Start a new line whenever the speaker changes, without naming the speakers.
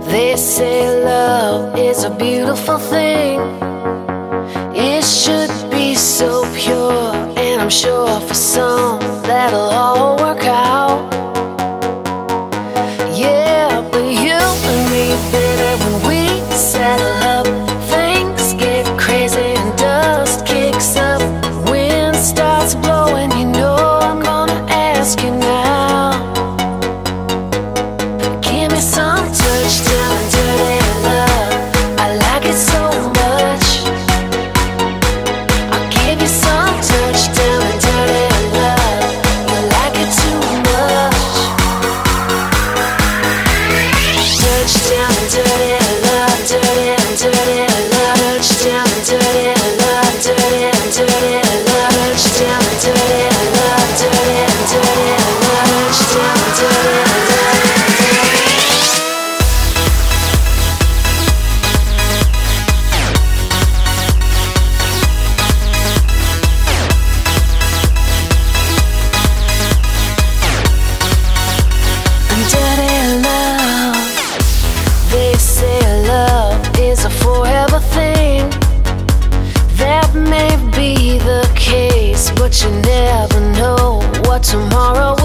They say love is a beautiful thing. It should be so pure, and I'm sure for some that'll all work out. Yeah, but you and me, baby, when we settle up, things get crazy and dust kicks up. Wind starts blowing, you know I'm gonna ask you now. Give me some touchdown and dirty love, I like it so much. I'll give you some touchdown and dirty love, you like it too much. Touchdown and dirty love, dirty and dirty love. Touchdown and dirty love, dirty and dirty love. Touchdown and dirty love, dirty and dirty love. Touchdown and dirty love. Dirty love. They say love is a forever thing. That may be the case, but you never know what tomorrow